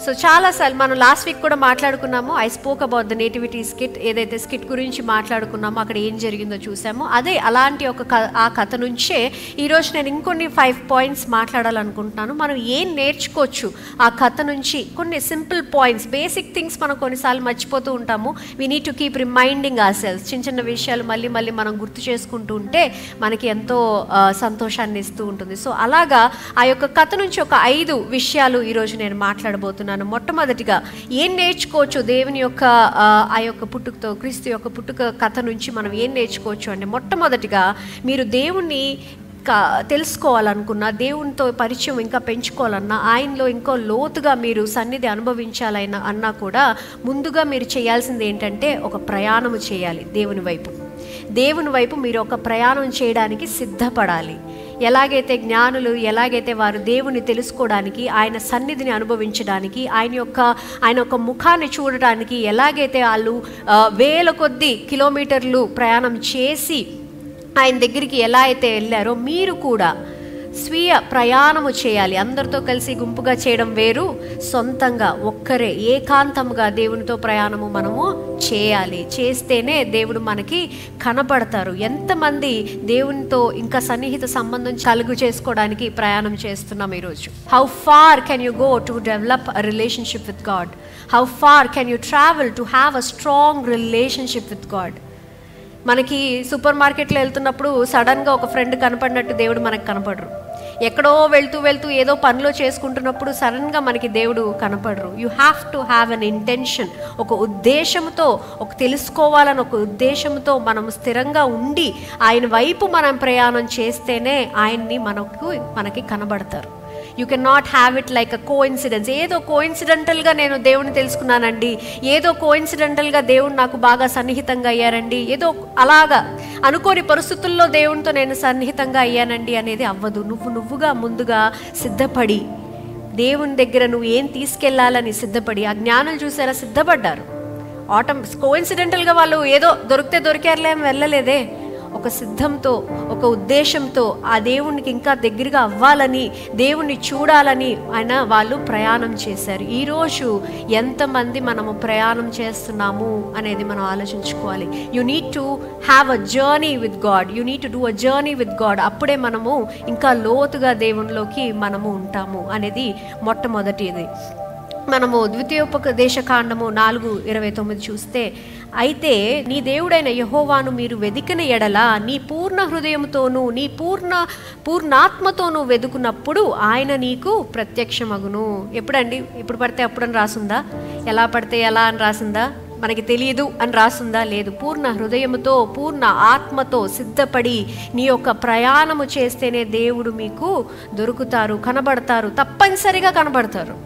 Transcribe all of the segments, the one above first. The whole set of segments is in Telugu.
సో చాలాసార్లు మనం లాస్ట్ వీక్ కూడా మాట్లాడుకున్నాము. I spoke about the nativity skit. ఏదైతే స్కిట్ గురించి మాట్లాడుకున్నామో అక్కడ ఏం జరిగిందో చూసాము. అదే అలాంటి ఆ కథ నుంచే ఈరోజు నేను ఇంకొన్ని 5 పాయింట్స్ మాట్లాడాలనుకుంటున్నాను. మనం ఏం నేర్చుకోవచ్చు ఆ కథ నుంచి, కొన్ని సింపుల్ పాయింట్స్, బేసిక్ థింగ్స్ మనం కొన్నిసార్లు మర్చిపోతూ ఉంటాము. We need to keep reminding our selves. చిన్న చిన్న విషయాలు మళ్ళీ మళ్ళీ మనం గుర్తు చేసుకుంటూ ఉంటే మనకి ఎంతో సంతోషాన్ని ఇస్తూ ఉంటుంది. సో అలాగా ఆ యొక్క కథ నుంచి ఒక 5 విషయాలు ఈరోజు నేను మాట్లాడబోతున్నాను. మొట్టమొదటిగా ఏం నేర్చుకోవచ్చు దేవుని యొక్క ఆ యొక్క పుట్టుకతో, క్రీస్తు యొక్క పుట్టుక కథ నుంచి మనం ఏం నేర్చుకోవచ్చు అంటే, మొట్టమొదటిగా మీరు దేవుణ్ణి తెలుసుకోవాలనుకున్నా, దేవునితో పరిచయం ఇంకా పెంచుకోవాలన్నా, ఆయనలో ఇంకో లోతుగా మీరు సన్నిధి అన్నా కూడా ముందుగా మీరు చేయాల్సింది ఏంటంటే ఒక ప్రయాణము చేయాలి. దేవుని వైపు మీరు ఒక ప్రయాణం చేయడానికి సిద్ధపడాలి. ఎలాగైతే జ్ఞానులు, ఎలాగైతే వారు దేవుని తెలుసుకోవడానికి, ఆయన సన్నిధిని అనుభవించడానికి, ఆయన యొక్క ముఖాన్ని చూడడానికి ఎలాగైతే వాళ్ళు వేల కొద్ది కిలోమీటర్లు ప్రయాణం చేసి ఆయన దగ్గరికి ఎలా అయితే వెళ్ళారో, మీరు కూడా స్వీయ ప్రయాణము చేయాలి. అందరితో కలిసి గుంపుగా చేయడం వేరు, సొంతంగా ఒక్కరే ఏకాంతంగా దేవునితో ప్రయాణము మనము చేయాలి. చేస్తేనే దేవుడు మనకి కనపడతారు. ఎంతమంది దేవునితో ఇంకా సన్నిహిత సంబంధం కలుగు చేసుకోవడానికి ప్రయాణం చేస్తున్నాం ఈరోజు? How far can you go to develop a relationship with God? How far can you travel to have a strong relationship with God? మనకి సూపర్ మార్కెట్లో వెళ్తున్నప్పుడు సడన్గా ఒక ఫ్రెండ్ కనపడినట్టు దేవుడు మనకు కనపడరు. ఎక్కడో వెళ్తూ ఏదో పనిలో చేసుకుంటున్నప్పుడు సడన్గా మనకి దేవుడు కనపడరు. You have to have an intention. ఒక ఉద్దేశంతో, ఒక తెలుసుకోవాలని ఒక ఉద్దేశంతో మనం స్థిరంగా ఉండి ఆయన వైపు మనం ప్రయాణం చేస్తేనే ఆయన్ని మనకి కనబడతారు. You can not have it like a coincidence. ఏదో కోఇన్సిడెంటల్గా నేను దేవుని తెలుసుకున్నానండి, ఏదో కోఇన్సిడెంటల్గా దేవుడు నాకు బాగా సన్నిహితంగా అయ్యారండి, ఏదో అలాగా అనుకోని పరిస్థితుల్లో దేవునితో నేను సన్నిహితంగా అయ్యానండి అనేది అవ్వదు. నువ్వుగా ముందుగా సిద్ధపడి, దేవుని దగ్గర నువ్వు ఏం తీసుకెళ్లాలని సిద్ధపడి, ఆ జ్ఞానులు చూసారా, సిద్ధపడ్డారు. కోఇన్సిడెంటల్గా వాళ్ళు ఏదో దొరికారులే వెళ్ళలేదే. ఒక సిద్ధంతో, ఒక ఉద్దేశంతో ఆ దేవునికి ఇంకా దగ్గరగా అవ్వాలని, దేవుణ్ణి చూడాలని వాళ్ళు ప్రయాణం చేశారు. ఈరోజు ఎంతమంది మనము ప్రయాణం చేస్తున్నాము అనేది మనం ఆలోచించుకోవాలి. You need to have a journey with God. You need to do a journey with God. అప్పుడే మనము ఇంకా లోతుగా దేవునిలోకి మనము ఉంటాము అనేది మొట్టమొదటిది. మనము ద్వితీయోపదేశకాండము 4:29 చూస్తే, అయితే నీ దేవుడైన యెహోవాను మీరు వెదికిన ఎడల నీ పూర్ణ హృదయంతోనూ నీ పూర్ణాత్మతోనూ వెదుకున్నప్పుడు ఆయన నీకు ప్రత్యక్షమగును. ఎప్పుడండి? ఎప్పుడు పడితే అప్పుడని రాసుందా? ఎలా పడితే ఎలా అని రాసిందా? మనకి తెలియదు అని రాసుందా? లేదు. పూర్ణ హృదయముతో, పూర్ణ ఆత్మతో సిద్ధపడి నీ యొక్క ప్రయాణము చేస్తేనే దేవుడు మీకు దొరుకుతారు, కనబడతారు, తప్పనిసరిగా కనబడతారు.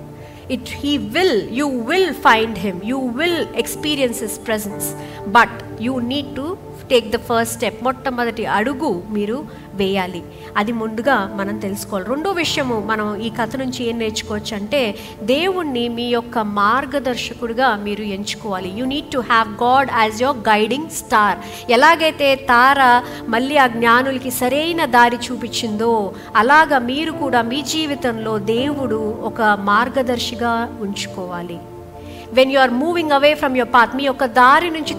You will find him, you will experience his presence, but you need to take the first step. మొట్టమొదటి అడుగు మీరు వేయాలి. అది ముందుగా మనం తెలుసుకోవాలి. రెండో విషయము మనం ఈ కథ నుంచి ఏం నేర్చుకోవచ్చు అంటే, దేవుణ్ణి మీ యొక్క మార్గదర్శకుడిగా మీరు ఎంచుకోవాలి. You need to have God as your guiding star. ఎలాగైతే తార మళ్ళీ ఆ జ్ఞానులకి సరైన దారి చూపించిందో, అలాగా మీరు కూడా మీ జీవితంలో దేవుడు ఒక మార్గదర్శిగా ఉంచుకోవాలి. When you are moving away from your path, మీ యొక్క దారి నుంచి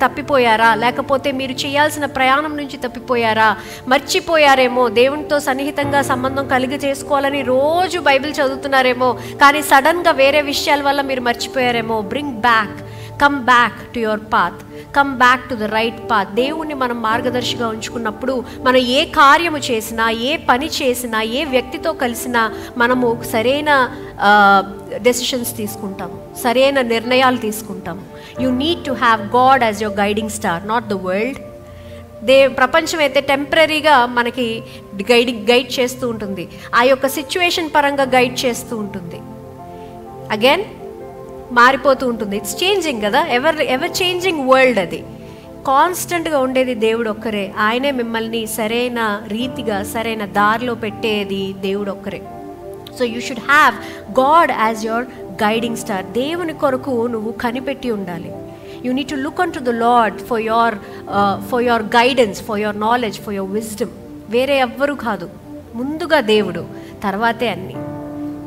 తప్పిపోయారా, లేకపోతే మీరు చేయాల్సిన ప్రయాణం నుంచి తప్పిపోయారా, మర్చిపోయారేమో, దేవునితో సన్నిహితంగా సంబంధం కలిగి చేసుకోవాలని రోజు బైబిల్ చదువుతున్నారేమో, కానీ సడన్గా వేరే విషయాల వల్ల మీరు మర్చిపోయారేమో. Come back to your path, come back to the right path. దేవుణ్ణి మనం మార్గదర్శిగా ఉంచుకున్నప్పుడు మనం ఏ కార్యము చేసినా, ఏ పని చేసినా, ఏ వ్యక్తితో కలిసినా మనము సరైన డెసిషన్స్ తీసుకుంటాము, సరైన నిర్ణయాలు తీసుకుంటాము. You need to have God as your guiding star, not the world. ప్రపంచం అయితే టెంపరీగా మనకి గైడ్ చేస్తూ ఉంటుంది, ఆ యొక్క సిచ్యువేషన్ పరంగా గైడ్ చేస్తూ ఉంటుంది. అగైన్ మారిపోతూ ఉంటుంది. ఇట్స్ చేంజింగ్ కదా, ఎవర్ చేంజింగ్ వరల్డ్. అది కాన్స్టెంట్గా ఉండేది దేవుడు ఒక్కరే. ఆయనే మిమ్మల్ని సరైన రీతిగా, సరైన దారిలో పెట్టేది దేవుడు ఒక్కరే. So you should have God as your guiding star. దేవుని కొరకు నువ్వు కనిపెట్టి ఉండాలి. You need to look on to the lord for your guidance, for your knowledge, for your wisdom. వేరే ఎవ్వరూ కాదు, ముందుగా దేవుడు, తర్వాతే అన్నీ.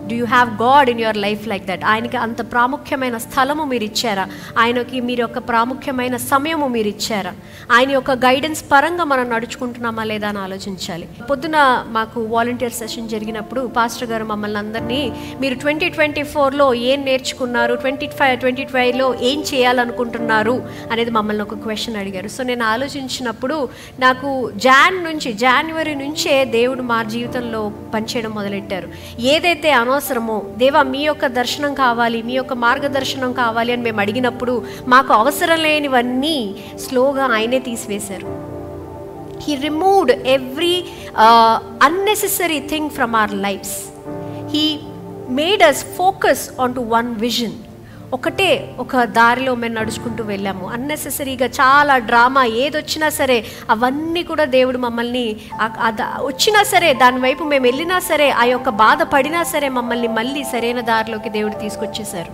Do you have God in your life like that? ఆయనకి అంత ప్రాముఖ్యమైన స్థలము మీరు ఇచ్చారా? ఆయనకి మీరు ఒక ప్రాముఖ్యమైన సమయము మీరు ఇచ్చారా? ఆయన యొక్క గైడెన్స్ పరంగా మనం నడుచుకుంటున్నామా లేదా అని ఆలోచించాలి. పొద్దున మాకు వాలంటీర్ సెషన్ జరిగినప్పుడు పాస్టర్ గారు మమ్మల్ని అందరినీ మీరు 2024లో ఏం నేర్చుకున్నారు, 2025లో ఏం చేయాలనుకుంటున్నారు అనేది మమ్మల్ని ఒక క్వశ్చన్ అడిగారు. సో నేను ఆలోచించినప్పుడు నాకు జనవరి నుంచే దేవుడు మా జీవితంలో పనిచేయడం మొదలెట్టారు. ఏదైతే అవసరమో, దేవా మీ యొక్క దర్శనం కావాలి, మీ యొక్క మార్గదర్శనం కావాలి అని మేము అడిగినప్పుడు మాకు అవసరం లేనివన్నీ స్లోగా ఆయనే తీసివేశారు. He removed every unnecessary thing from our lives. He made us focus onto one vision. ఒక దారిలో మేము నడుచుకుంటూ వెళ్ళాము. అన్నెసెసరీగా చాలా డ్రామా ఏదొచ్చినా సరే అవన్నీ కూడా దేవుడు మమ్మల్ని వచ్చినా సరే దాని వైపు మేము వెళ్ళినా సరే ఆ యొక్క బాధ పడినా సరే మమ్మల్ని మళ్ళీ సరైన దారిలోకి దేవుడు తీసుకొచ్చేశారు.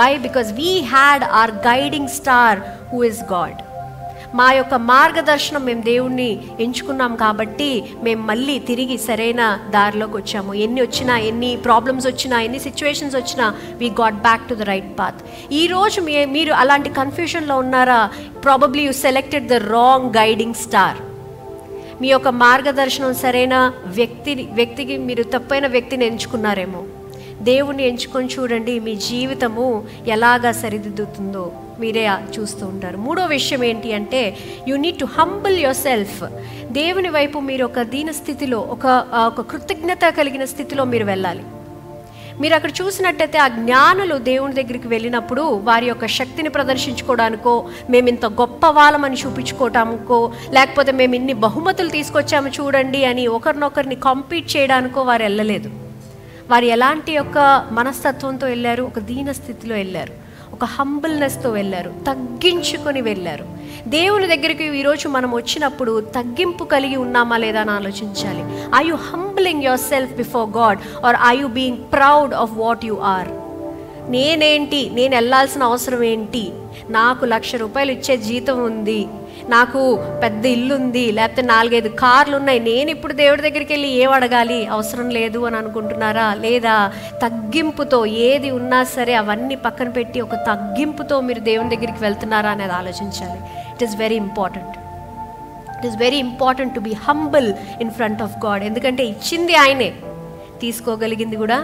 Why? Because we had our guiding star who is God. మా యొక్క మార్గదర్శనం మేము దేవుణ్ణి ఎంచుకున్నాం కాబట్టి మేము మళ్ళీ తిరిగి సరైన దారిలోకి వచ్చాము. ఎన్ని ప్రాబ్లమ్స్ వచ్చినా, ఎన్ని సిచ్యువేషన్స్ వచ్చినా we got back to the right path. ఈరోజు మీరు అలాంటి కన్ఫ్యూషన్లో ఉన్నారా? Probably you selected the wrong guiding star. మీ యొక్క మార్గదర్శనం సరైన వ్యక్తికి మీరు తప్పైన వ్యక్తిని ఎంచుకున్నారేమో. దేవుణ్ణి ఎంచుకొని చూడండి, మీ జీవితము ఎలాగా సరిదిద్దుతుందో మీరే చూస్తూ ఉంటారు. మూడో విషయం ఏంటి అంటే you need to humble your self. దేవుని వైపు మీరు ఒక దీన స్థితిలో, ఒక కృతజ్ఞత కలిగిన స్థితిలో మీరు వెళ్ళాలి. మీరు అక్కడ చూసినట్టయితే ఆ జ్ఞానులు దేవుని దగ్గరికి వెళ్ళినప్పుడు వారి యొక్క శక్తిని ప్రదర్శించుకోవడానికో, మేము ఇంత గొప్ప వాళ్ళమని చూపించుకోవటానికో, లేకపోతే మేము ఇన్ని బహుమతులు తీసుకొచ్చాము చూడండి అని ఒకరినొకరిని కాంపీట్ చేయడానికో వారు వెళ్ళలేదు. వారు ఎలాంటి యొక్క మనస్తత్వంతో వెళ్ళారు? ఒక దీన స్థితిలో వెళ్ళారు, ఒక హంబుల్నెస్తో వెళ్ళారు, తగ్గించుకొని వెళ్ళారు. దేవుని దగ్గరికి ఈరోజు మనం వచ్చినప్పుడు తగ్గింపు కలిగి ఉన్నామా లేదా అని ఆలోచించాలి. Are you humbling your self before God or or you being proud of what you are? నేను వెళ్ళాల్సిన అవసరం ఏంటి? నాకు ₹1,00,000 ఇచ్చే జీతం ఉంది, నాకు పెద్ద ఇల్లు ఉంది, లేకపోతే 4-5 కార్లు ఉన్నాయి, నేను ఇప్పుడు దేవుడి దగ్గరికి వెళ్ళి ఏం అడగాలి, అవసరం లేదు అని అనుకుంటున్నారా? లేదా తగ్గింపుతో ఏది ఉన్నా సరే అవన్నీ పక్కన పెట్టి ఒక తగ్గింపుతో మీరు దేవుని దగ్గరికి వెళ్తున్నారా అనేది ఆలోచించాలి. It is very important. It is very important to be humble in front of God. ఎందుకంటే ఇచ్చింది ఆయనే, తీసుకోగలిగింది కూడా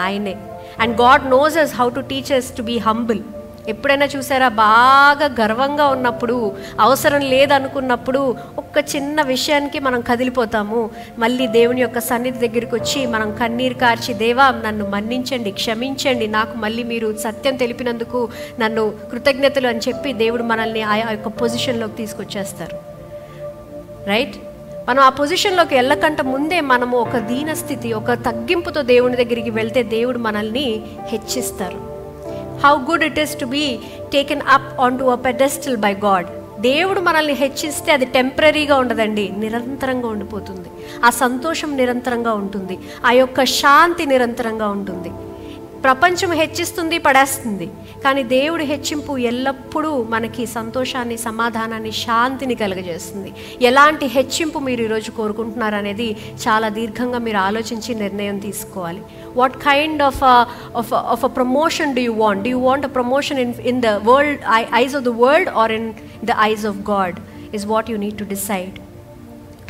ఆయనే. And God knows us how to teach us to be humble. ఎప్పుడైనా చూసారా? బాగా గర్వంగా ఉన్నప్పుడు, అవసరం లేదనుకున్నప్పుడు ఒక్క చిన్న విషయానికి మనం కదిలిపోతాము. మళ్ళీ దేవుని యొక్క సన్నిధి దగ్గరికి వచ్చి మనం కన్నీరు కార్చి, దేవా నన్ను మన్నించండి, క్షమించండి, నాకు మళ్ళీ మీరు సత్యం తెలిపినందుకు నన్ను కృతజ్ఞతలు అని చెప్పి దేవుడు మనల్ని ఆ యొక్క పొజిషన్లోకి తీసుకొచ్చేస్తారు. రైట్? మనం ఆ పొజిషన్లోకి వెళ్ళకంటే ముందే మనము ఒక దీనస్థితి, ఒక తగ్గింపుతో దేవుని దగ్గరికి వెళ్తే దేవుడు మనల్ని హెచ్చిస్తారు. How good it is to be taken up onto a pedestal by God. దేవుడు మనల్ని హెచ్చిస్తే అది టెంపరీగా ఉండదండి, నిరంతరంగా ఉండిపోతుంది. ఆ సంతోషం నిరంతరంగా ఉంటుంది, ఆ యొక్క శాంతి నిరంతరంగా ఉంటుంది. ప్రపంచం హెచ్చిస్తుంది, పడేస్తుంది, కానీ దేవుడి హెచ్చింపు ఎల్లప్పుడూ మనకి సంతోషాన్ని, సమాధానాన్ని, శాంతిని కలుగజేస్తుంది. ఎలాంటి హెచ్చింపు మీరు ఈరోజు కోరుకుంటున్నారు అనేది చాలా దీర్ఘంగా మీరు ఆలోచించి నిర్ణయం తీసుకోవాలి. What kind of a promotion do you want? Do you want a promotion in the world eyes of the world or in the eyes of God is what you need to decide.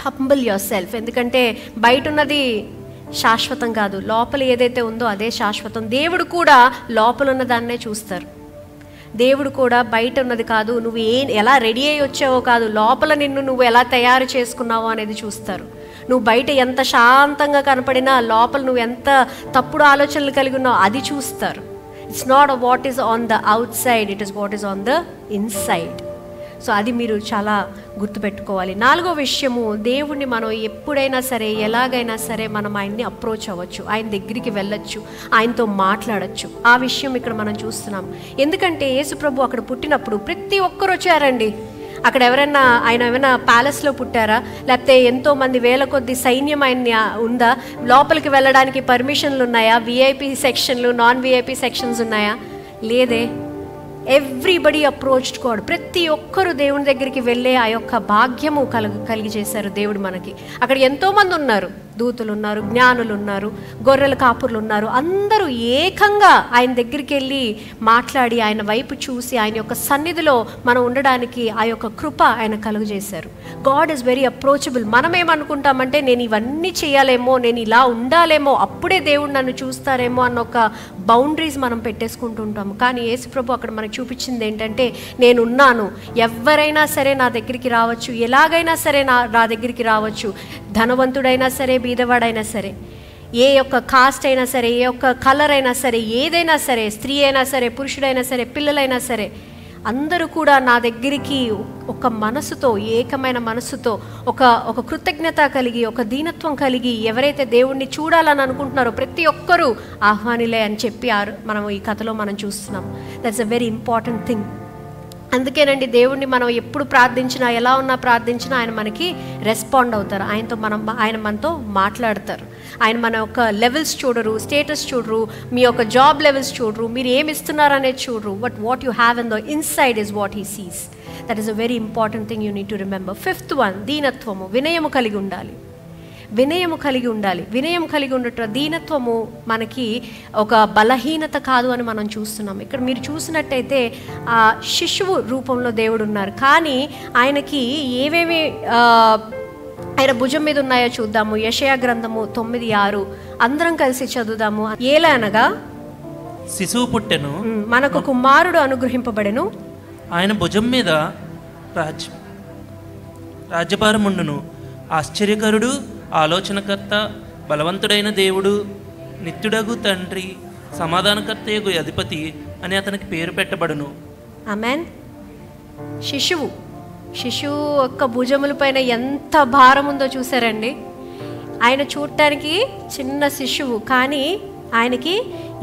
Humble your self. ఎందుకంటే బయట ఉన్నది శాశ్వతం కాదు, లోపల ఏదైతే ఉందో అదే శాశ్వతం. దేవుడు కూడా లోపల ఉన్న దాన్నే చూస్తారు. దేవుడు కూడా బయట ఉన్నది కాదు, నువ్వు ఎలా రెడీ అయ్యి వచ్చావో కాదు, లోపల నిన్ను నువ్వు ఎలా తయారు చేసుకున్నావో అనేది చూస్తారు. నువ్వు బయట ఎంత శాంతంగా కనపడినా లోపల నువ్వు ఎంత తప్పుడు ఆలోచనలు కలిగి ఉన్నావు అది చూస్తారు. It's not what is on the out side, it is what is on the inside. So అది మీరు చాలా గుర్తుపెట్టుకోవాలి. నాలుగో విషయము, దేవుణ్ణి మనం ఎప్పుడైనా సరే, ఎలాగైనా సరే మనం ఆయన్ని అప్రోచ్ అవ్వచ్చు, ఆయన దగ్గరికి వెళ్ళొచ్చు, ఆయనతో మాట్లాడచ్చు. ఆ విషయం ఇక్కడ మనం చూస్తున్నాం. ఎందుకంటే యేసుప్రభు అక్కడ పుట్టినప్పుడు ప్రతి ఒక్కరు వచ్చారండి. అక్కడ ఆయన ఏమైనా ప్యాలెస్లో పుట్టారా? లేకపోతే ఎంతోమంది వేల కొద్ది సైన్యం ఆయన ఉందా? లోపలికి వెళ్ళడానికి పర్మిషన్లు ఉన్నాయా? విఐపి సెక్షన్లు, నాన్ విఐపి సెక్షన్స్ ఉన్నాయా? లేదే. Everybody approached God. ప్రతి ఒక్కరు దేవుని దగ్గరికి వెళ్ళే ఆ యొక్క భాగ్యము కలిగి చేశారు దేవుడు మనకి. అక్కడ ఎంతోమంది ఉన్నారు, దూతలు ఉన్నారు, జ్ఞానులు ఉన్నారు, గొర్రెల కాపురులు ఉన్నారు. అందరూ ఏకంగా ఆయన దగ్గరికి వెళ్ళి మాట్లాడి ఆయన వైపు చూసి ఆయన యొక్క సన్నిధిలో మనం ఉండడానికి ఆ యొక్క కృప ఆయన కలుగజేశారు. God is very approachable. మనం ఏమనుకుంటామంటే నేను ఇవన్నీ చేయాలేమో, నేను ఇలా ఉండాలేమో, అప్పుడే దేవుడు నన్ను చూస్తారేమో అన్న ఒక బౌండరీస్ మనం పెట్టేసుకుంటుంటాము. కానీ యేసుప్రభు అక్కడ మనకు చూపించింది ఏంటంటే నేనున్నాను, ఎవరైనా సరే నా దగ్గరికి రావచ్చు, ఎలాగైనా సరే నా దగ్గరికి రావచ్చు. ధనవంతుడైనా సరే, బీదవాడైనా సరే, ఏ యొక్క కాస్ట్ అయినా సరే, ఏ యొక్క కలర్ అయినా సరే, ఏదైనా సరే, స్త్రీ అయినా సరే, పురుషుడైనా సరే, పిల్లలైనా సరే, అందరూ కూడా నా దగ్గరికి ఒక మనసుతో, ఏకమైన మనసుతో, ఒక కృతజ్ఞత కలిగి, ఒక దీనత్వం కలిగి ఎవరైతే దేవుణ్ణి చూడాలని అనుకుంటున్నారో ప్రతి ఒక్కరూ ఆహ్వానిలే అని చెప్పి మనం ఈ కథలో మనం చూస్తున్నాం. That's a very important thing. అందుకేనండి దేవుణ్ణి మనం ఎప్పుడు ప్రార్థించినా, ఎలా ఉన్నా ప్రార్థించినా ఆయన మనకి రెస్పాండ్ అవుతారు. ఆయన మనతో మాట్లాడతారు. ఆయన మన యొక్క లెవెల్స్ చూడరు, స్టేటస్ చూడరు, మీ యొక్క జాబ్ లెవెల్స్ చూడరు, మీరు ఏమి ఇస్తున్నారు అనేది చూడరు. But what you have in the inside is what he sees. That is a very important thing you need to remember. 5th one, దీనత్వము, వినయము కలిగి ఉండాలి. వినయము కలిగి ఉండాలి. వినయం కలిగి ఉండటం, దీనత్వము మనకి ఒక బలహీనత కాదు అని మనం చూస్తున్నాం. ఇక్కడ మీరు చూసినట్టయితే ఆ శిశువు రూపంలో దేవుడు ఉన్నారు, కానీ ఆయనకి ఏవేమి ఆయన భుజం మీద ఉన్నాయో చూద్దాము. యెషయా గ్రంథము 9:6 అందరం కలిసి చదువుదాము. ఏలనగా శిశువు పుట్టెను, మనకు కుమారుడు అనుగ్రహింపబడెను, ఆయన భుజం మీద రాజ్యభారముండును, ఆశ్చర్యకరుడు, ఆలోచనకర్త, బలవంతుడైన దేవుడు, నిత్యుడగు తండ్రి, సమాధానకర్తయగు అధిపతి అని అతనికి పేరు పెట్టబడును. ఆమేన్. శిశువు యొక్క భుజముల పైన ఎంత భారం ఉందో చూసారండి. ఆయన చూడటానికి చిన్న శిశువు, కానీ ఆయనకి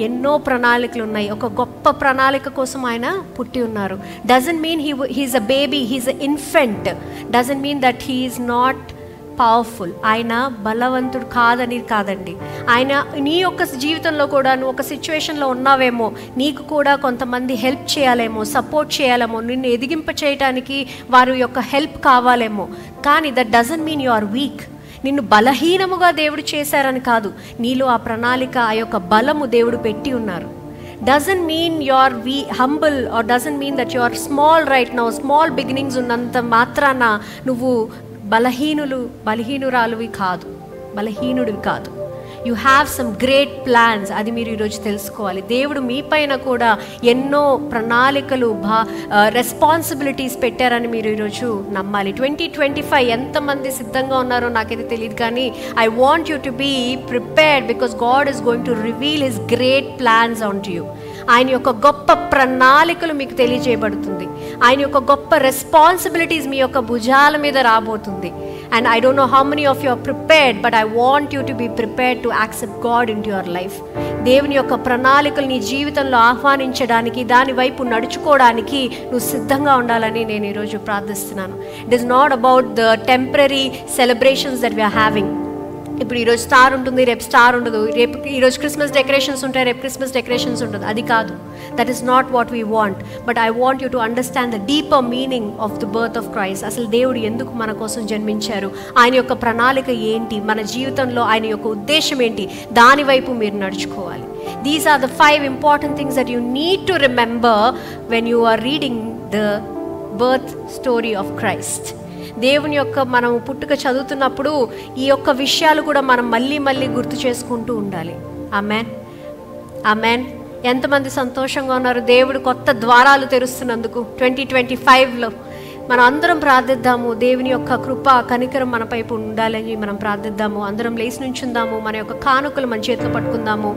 ఎన్నో ప్రణాళికలు ఉన్నాయి. ఒక గొప్ప ప్రణాళిక కోసం ఆయన పుట్టి ఉన్నారు. Doesn't mean he's a baby, he's a infant. Doesn't mean that he is not powerful. ఆయన బలవంతుడు కాదని కాదండి. ఆయన నీ యొక్క జీవితంలో కూడా నువ్వు ఒక సిచ్యువేషన్లో ఉన్నావేమో, నీకు కూడా కొంతమంది హెల్ప్ చేయాలేమో, సపోర్ట్ చేయాలేమో, నిన్ను ఎదిగింప చేయడానికి వారి యొక్క హెల్ప్ కావాలేమో. కానీ that doesn't mean you are weak. నిన్ను బలహీనముగా దేవుడు చేశారని కాదు, నీలో ఆ ప్రణాళిక, ఆ యొక్క బలము దేవుడు పెట్టి ఉన్నారు. doesn't mean you're humble or doesn't mean that you're small right now. Small beginnings ఉన్నంత మాత్రాన నువ్వు బలహీనురాలువి కాదు, బలహీనుడివి కాదు. You have some great plans. అది మీరు ఈరోజు తెలుసుకోవాలి. దేవుడు మీ పైన కూడా ఎన్నో ప్రణాళికలు, రెస్పాన్సిబిలిటీస్ పెట్టారని మీరు ఈరోజు నమ్మాలి. 2025 ఎంతమంది సిద్ధంగా ఉన్నారో నాకైతే తెలియదు, కానీ I want you to be prepared because God is going to reveal his great plans on to you. ఆయన యొక్క గొప్ప ప్రణాళికలు మీకు తెలియజేయబడుతుంది. ఆయన యొక్క గొప్ప రెస్పాన్సిబిలిటీస్ మీ యొక్క భుజాల మీద రాబోతుంది. And I don't know how many of you are prepared, but I want you to be prepared to accept God into your life. దేవుని యొక్క ప్రణాళికలు నీ జీవితంలో ఆహ్వానించడానికి, దాని వైపు నడుచుకోవడానికి నువ్వు సిద్ధంగా ఉండాలని నేను ఈరోజు ప్రార్థిస్తున్నాను. It is not about the temporary celebrations that we are having. ఇప్పుడు ఈరోజు స్టార్ ఉంటుంది, రేపు స్టార్ ఉండదు. ఈరోజు క్రిస్మస్ డెకరేషన్స్ ఉంటాయి, రేపు క్రిస్మస్ డెకరేషన్స్ ఉండదు. అది కాదు. That is not what we want. But I want you to understand the deeper meaning of the birth of Christ. అసలు దేవుడు ఎందుకు మన కోసం జన్మించారు, ఆయన యొక్క ప్రణాళిక ఏంటి, మన జీవితంలో ఆయన యొక్క ఉద్దేశం ఏంటి, దాని వైపు మీరు నడుచుకోవాలి. These are the 5 important things that you need to remember when you are reading the birth story of Christ. దేవుని యొక్క మనం పుట్టుక చదువుతున్నప్పుడు ఈ యొక్క విషయాలు కూడా మనం మళ్ళీ మళ్ళీ గుర్తు చేసుకుంటూ ఉండాలి. Amen, amen. ఎంతమంది సంతోషంగా ఉన్నారు దేవుడు కొత్త ద్వారాలు తెరుస్తున్నందుకు 2025లో? మనం అందరం ప్రార్థిద్దాము, దేవుని యొక్క కృప కనికరం మన పైపు ఉండాలని మనం ప్రార్థిద్దాము. అందరం లేచి నుంచుందాము, మన యొక్క కానుకలు మన చేతిలో పట్టుకుందాము,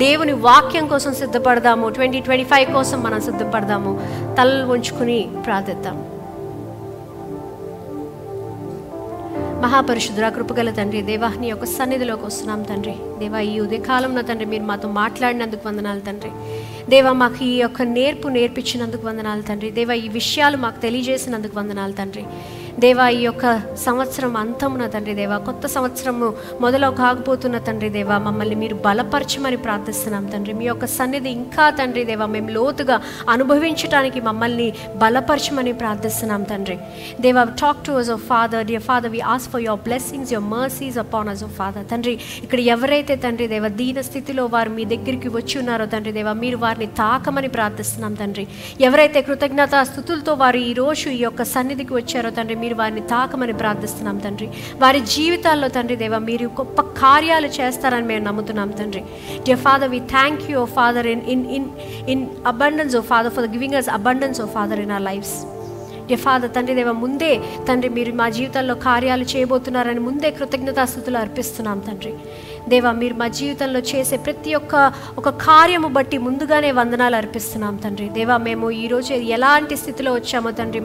దేవుని వాక్యం కోసం సిద్ధపడదాము, 2025 కోసం మనం సిద్ధపడదాము. తలలు ఉంచుకుని ప్రార్థిద్దాము. మహాపరిశుద్ధుడా, కృపగల తండ్రి, దేవా నీ యొక్క సన్నిధిలోకి వస్తున్నాం తండ్రి. దేవా ఈ ఉదయకాలంలో తండ్రి మీరు మాతో మాట్లాడినందుకు వందనాలు తండ్రి. దేవా మాకు ఈ యొక్క నేర్పించినందుకు వందనాలు తండ్రి. దేవా ఈ విషయాలు మాకు తెలియజేసినందుకు వందనాలు తండ్రి. దేవా ఈ యొక్క సంవత్సరం అంతమున తండ్రి దేవా, కొత్త సంవత్సరము మొదలు కాకపోతున్న తండ్రి దేవా, మమ్మల్ని మీరు బలపరచమని ప్రార్థిస్తున్నాం తండ్రి. మీ యొక్క సన్నిధి ఇంకా తండ్రి దేవా మేము లోతుగా అనుభవించడానికి మమ్మల్ని బలపరచమని ప్రార్థిస్తున్నాం తండ్రి దేవా. Talk to us, oh Father, dear Father, we ask for your blessings, your mercies upon us, oh Father. తండ్రి ఇక్కడ ఎవరైతే తండ్రి దేవా దీన స్థితిలో వారు మీ దగ్గరికి వచ్చి ఉన్నారో తండ్రి దేవా, మీరు వారిని తాకమని ప్రార్థిస్తున్నాం తండ్రి. ఎవరైతే కృతజ్ఞతా స్తుతులతో వారు ఈరోజు ఈ యొక్క సన్నిధికి వచ్చారో తండ్రి, మీరు వారిని తాకమని ప్రార్థిస్తున్నాం తండ్రి. వారి జీవితాల్లో తండ్రి దేవా మీరు గొప్ప కార్యాలు చేస్తారని మేము నమ్ముతున్నాం తండ్రి. Dear Father, we thank you, oh Father, in abundance, oh Father, for giving us abundance, oh Father, in our lives. Dear Father, తండ్రి దేవా ముందే తండ్రి మీరు మా జీవితాల్లో కార్యాలు చేయబోతున్నారని ముందే కృతజ్ఞతాస్తుతులు అర్పిస్తున్నాం తండ్రి దేవా. మీరు మా జీవితంలో చేసే ప్రతి ఒక్క కార్యము బట్టి ముందుగానే వందనాలు అర్పిస్తున్నాం తండ్రి దేవా. మేము ఈరోజు ఎలాంటి స్థితిలో వచ్చామో తండ్రి,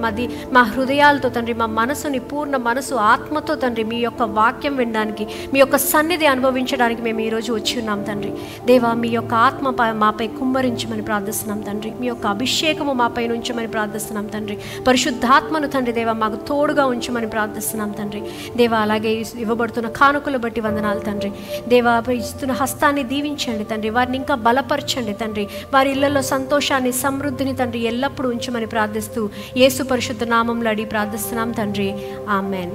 మా హృదయాలతో తండ్రి, మా మనసుని పూర్ణ మనసు ఆత్మతో తండ్రి మీ యొక్క వాక్యం వినడానికి, మీ యొక్క సన్నిధి అనుభవించడానికి మేము ఈరోజు వచ్చి ఉన్నాం తండ్రి దేవా. మీ యొక్క ఆత్మ మాపై కుమ్మరించమని ప్రార్థిస్తున్నాం తండ్రి. మీ యొక్క అభిషేకము మాపై ఉంచమని ప్రార్థిస్తున్నాం తండ్రి. పరిశుద్ధాత్మను తండ్రి దేవా మాకు తోడుగా ఉంచమని ప్రార్థిస్తున్నాం తండ్రి దేవా. అలాగే ఇవ్వబడుతున్న కానుకలు బట్టి వందనాలు తండ్రి దేవా. ఇస్తున్న హస్తాన్ని దీవించండి తండ్రి, వారిని ఇంకా బలపరచండి తండ్రి. వారి ఇళ్లలో సంతోషాన్ని, సమృద్ధిని తండ్రి ఎల్లప్పుడూ ఉంచమని ప్రార్థిస్తూ యేసు పరిశుద్ధ నామంలో అడిగి ప్రార్థిస్తున్నాం తండ్రి. ఆమెన్.